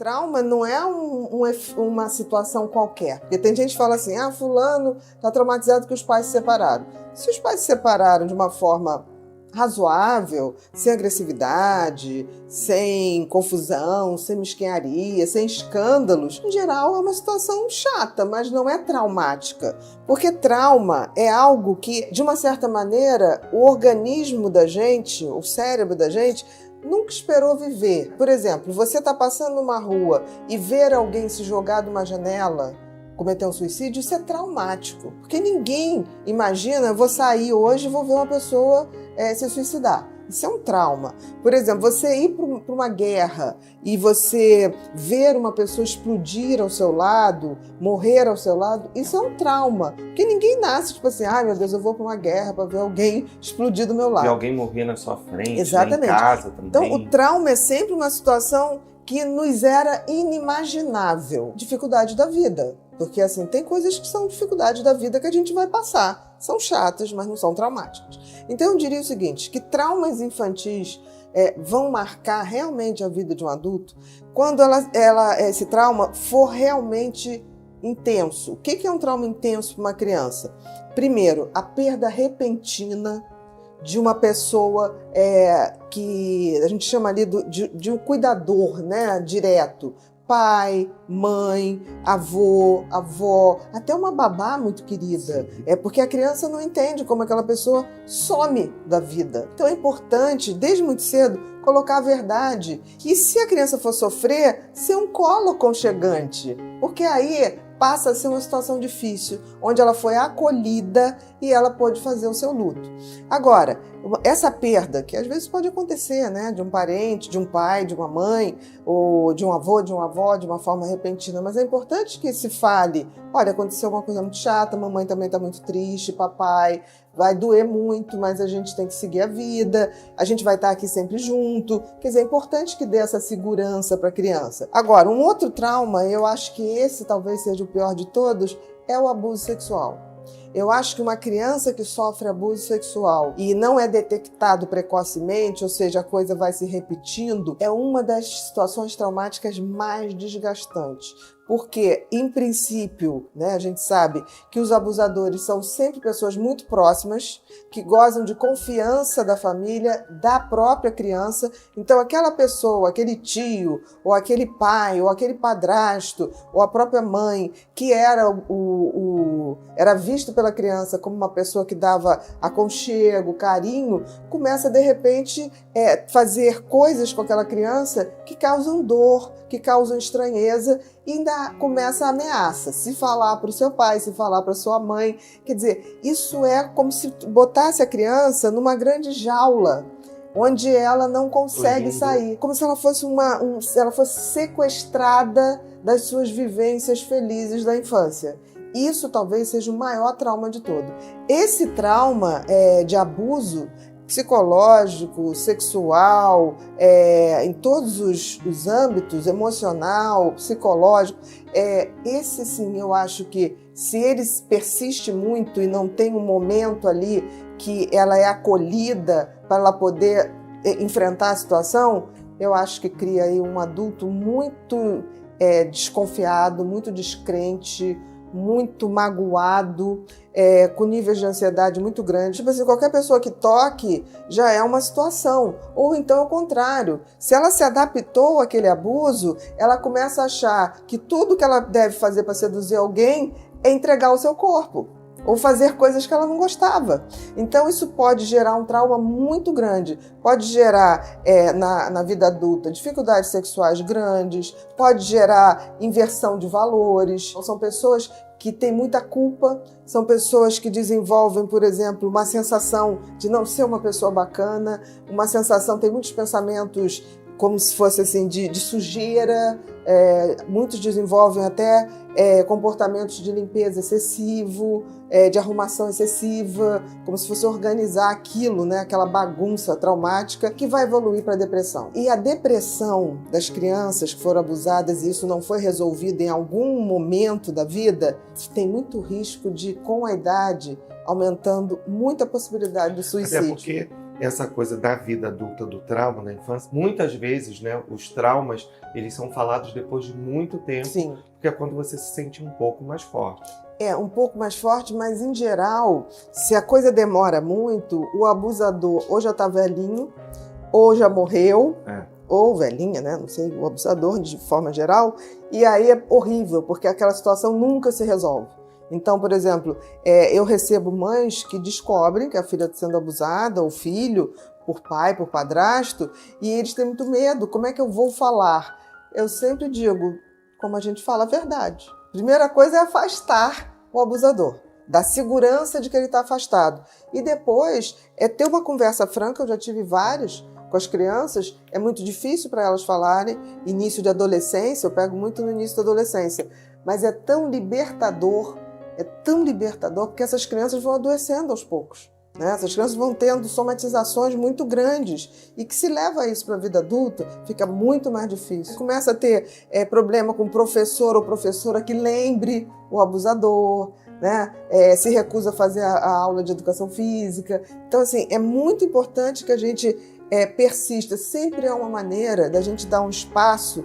trauma não é uma situação qualquer. Porque tem gente que fala assim, fulano está traumatizado que os pais se separaram. Se os pais se separaram de uma forma razoável, sem agressividade, sem confusão, sem mesquinharia, sem escândalos, em geral é uma situação chata, mas não é traumática. Porque trauma é algo que, de uma certa maneira, o organismo da gente, o cérebro da gente, nunca esperou viver. Por exemplo, você está passando numa rua e ver alguém se jogar de uma janela, cometer um suicídio, isso é traumático. Porque ninguém imagina, vou sair hoje e vou ver uma pessoa se suicidar. Isso é um trauma. Por exemplo, você ir para uma guerra e você ver uma pessoa explodir ao seu lado, morrer ao seu lado, isso é um trauma. Porque ninguém nasce tipo assim, meu Deus, eu vou para uma guerra para ver alguém explodir do meu lado. E alguém morrer na sua frente, exatamente. Né, em casa também. Então, o trauma é sempre uma situação que nos era inimaginável. Dificuldade da vida. Porque, assim, tem coisas que são dificuldades da vida que a gente vai passar. São chatas, mas não são traumáticas. Então, eu diria o seguinte, que traumas infantis vão marcar realmente a vida de um adulto quando esse trauma for realmente intenso. O que é um trauma intenso para uma criança? Primeiro, a perda repentina de uma pessoa que a gente chama ali de um cuidador, né, direto. Pai, mãe, avô, avó, até uma babá muito querida. É porque a criança não entende como aquela pessoa some da vida. Então é importante, desde muito cedo, colocar a verdade. E se a criança for sofrer, ser um colo aconchegante. Porque aí passa a ser uma situação difícil, onde ela foi acolhida e ela pôde fazer o seu luto. Agora, essa perda, que às vezes pode acontecer, né, de um parente, de um pai, de uma mãe, ou de um avô, de uma avó, de uma forma repentina, mas é importante que se fale, olha, aconteceu uma coisa muito chata, mamãe também está muito triste, papai, vai doer muito, mas a gente tem que seguir a vida, a gente vai estar aqui sempre junto. Quer dizer, é importante que dê essa segurança para a criança. Agora, um outro trauma, eu acho que esse talvez seja o pior de todos, é o abuso sexual. Eu acho que uma criança que sofre abuso sexual e não é detectado precocemente, ou seja, a coisa vai se repetindo, é uma das situações traumáticas mais desgastantes. Porque, em princípio, né, a gente sabe que os abusadores são sempre pessoas muito próximas, que gozam de confiança da família, da própria criança. Então, aquela pessoa, aquele tio, ou aquele pai, ou aquele padrasto, ou a própria mãe, que era visto pela criança como uma pessoa que dava aconchego, carinho, começa, de repente, fazer coisas com aquela criança que causam dor, que causam estranheza, e ainda começa a ameaça. Se falar para o seu pai, se falar para sua mãe. Quer dizer, isso é como se botasse a criança numa grande jaula, onde ela não consegue sair. Como se ela fosse ela fosse sequestrada das suas vivências felizes da infância. Isso talvez seja o maior trauma de todo. Esse trauma de abuso psicológico, sexual, em todos os âmbitos, emocional, psicológico, esse sim, eu acho que se ele persiste muito e não tem um momento ali que ela é acolhida para ela poder enfrentar a situação, eu acho que cria aí um adulto muito desconfiado, muito descrente, muito magoado, com níveis de ansiedade muito grandes. Tipo assim, qualquer pessoa que toque já é uma situação. Ou então, ao contrário, se ela se adaptou àquele abuso, ela começa a achar que tudo que ela deve fazer para seduzir alguém é entregar o seu corpo, ou fazer coisas que ela não gostava. Então isso pode gerar um trauma muito grande, pode gerar na vida adulta dificuldades sexuais grandes, pode gerar inversão de valores. São pessoas que têm muita culpa, são pessoas que desenvolvem, por exemplo, uma sensação de não ser uma pessoa bacana, uma sensação, tem muitos pensamentos como se fosse assim de sujeira, muitos desenvolvem até comportamentos de limpeza excessivo, de arrumação excessiva, como se fosse organizar aquilo, né, aquela bagunça traumática que vai evoluir para a depressão. E a depressão das crianças que foram abusadas e isso não foi resolvido em algum momento da vida, tem muito risco de, com a idade, aumentando muita possibilidade de suicídio. Até porque essa coisa da vida adulta, do trauma na infância, muitas vezes, né, os traumas, eles são falados depois de muito tempo, Sim. porque é quando você se sente um pouco mais forte. É, um pouco mais forte, mas em geral, se a coisa demora muito, o abusador ou já tá velhinho, ou já morreu, ou velhinha, né? Não sei, o abusador de forma geral, e aí é horrível, porque aquela situação nunca se resolve. Então, por exemplo, eu recebo mães que descobrem que a filha está sendo abusada, ou filho, por pai, por padrasto, e eles têm muito medo. Como é que eu vou falar? Eu sempre digo, como a gente fala a verdade. Primeira coisa é afastar o abusador, da segurança de que ele está afastado. E depois é ter uma conversa franca, eu já tive várias com as crianças, é muito difícil para elas falarem, início de adolescência, eu pego muito no início da adolescência, mas é tão libertador, porque essas crianças vão adoecendo aos poucos. Né? Essas crianças vão tendo somatizações muito grandes e que se leva isso para a vida adulta, fica muito mais difícil. Começa a ter problema com professor ou professora que lembre o abusador, né? Se recusa a fazer a aula de educação física. Então, assim, é muito importante que a gente persista. Sempre há uma maneira da gente dar um espaço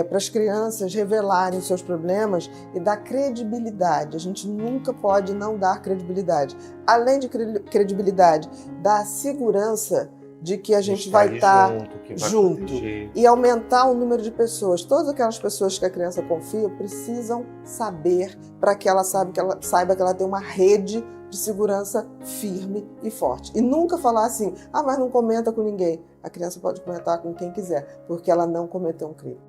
para as crianças revelarem os seus problemas e dar credibilidade. A gente nunca pode não dar credibilidade. Além de credibilidade, dar a segurança de que a gente vai estar junto e aumentar o número de pessoas. Todas aquelas pessoas que a criança confia precisam saber para que ela saiba que ela tem uma rede de segurança firme e forte. E nunca falar assim, mas não comenta com ninguém. A criança pode comentar com quem quiser, porque ela não cometeu um crime.